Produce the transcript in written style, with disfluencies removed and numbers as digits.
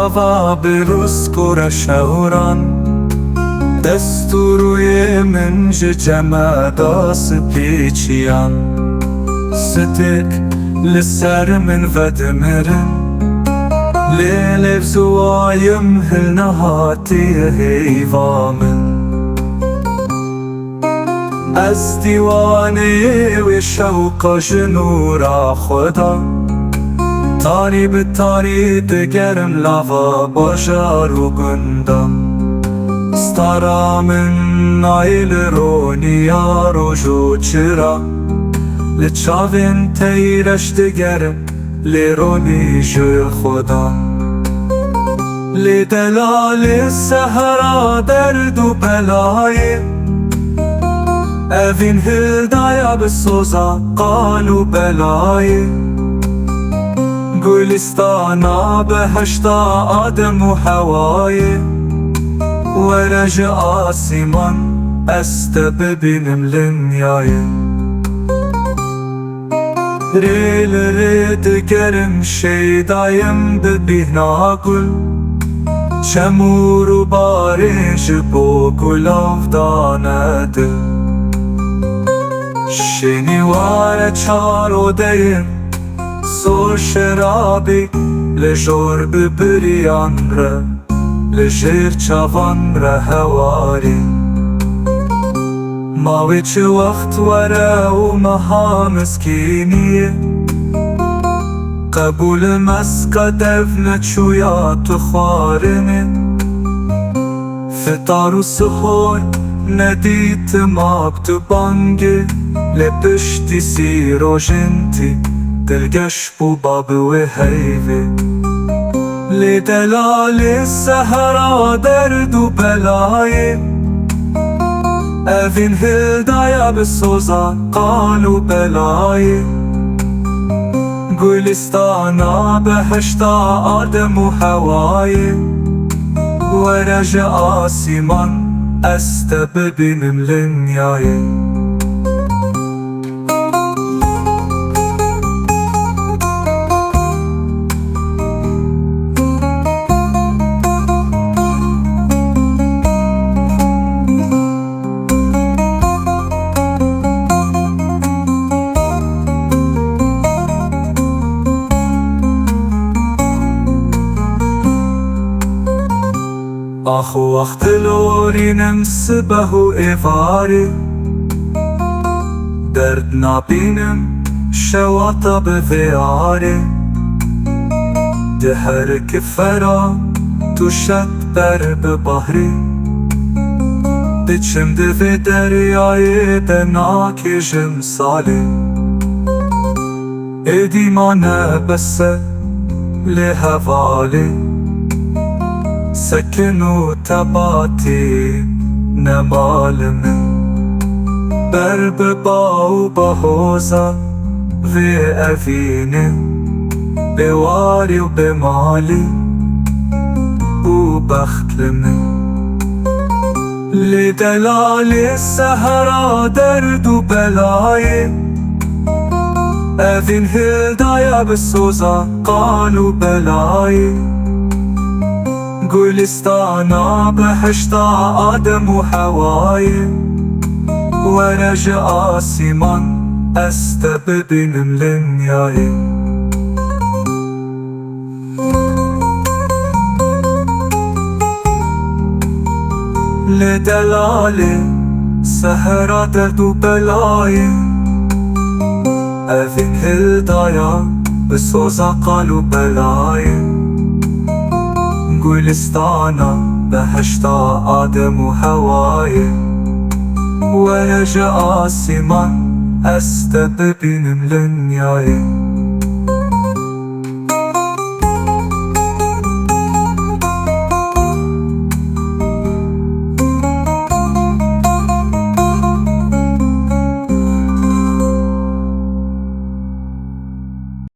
لافا بروز كورا شهوران دستوروی من جمادا سپیچیان ستک لسر من ودمرن لیل زوایم هل نهاتی هیوامن از دیوانه و شوق جنورا خدا تاری به تاری دگرم لاوا باشار و گندم ستارا من نایل رونیا روژو چرا لچاوین تیرش دگرم لیرونی جو خدا لی دلال سهرا درد و بلای اوین هدایا بسوزا قالو بلای گلستانا بهشتا آدم و هوای ورج آسمان است ببینم لنیای ریل رید گرم شیدایم ببینا گل چمور و بارش بو گلاف داند شنیوار چارو دیم سو شرابی لجور ببریان را لجیر چوان را هواری ماوی چه وقت ورا و مها مسکینیه قبول مسکا دفن چویات خوارنه فتار و سخور ندیت مکتوبانگه لپشتی سی روشنتی دلگش بو باب و حیوه لی دلال سهرا درد و بلای اوین هدایا بسوزا قالو بلای گلستانا بهشتا آدم و هوای ورج آسمان است ببینم لنیای آخو وقت لورینم سبه و ایواری درد نبینم شواتا به ویاری ده هر کفرا تو شد بر به بحری بچم ده و دریای ده ناکشم سالی ایدی ما نبسه لی حوالی سکن و تباتی نمال من بر ببا و بحوزا و اوینه بواری و بمالی و بخت من لی دلال سهرا درد و بلای اوین هدایا بسوزا قالو بلای گلستانا بهشتا آدم و هوای ورج آسمان است ببینم لنیای لدلال سهرا درد و بلای اوین هدایا بسوزا قالو بلای گلستانا بهشتا آدم و هوای ورج آسمان است ببینم لنیای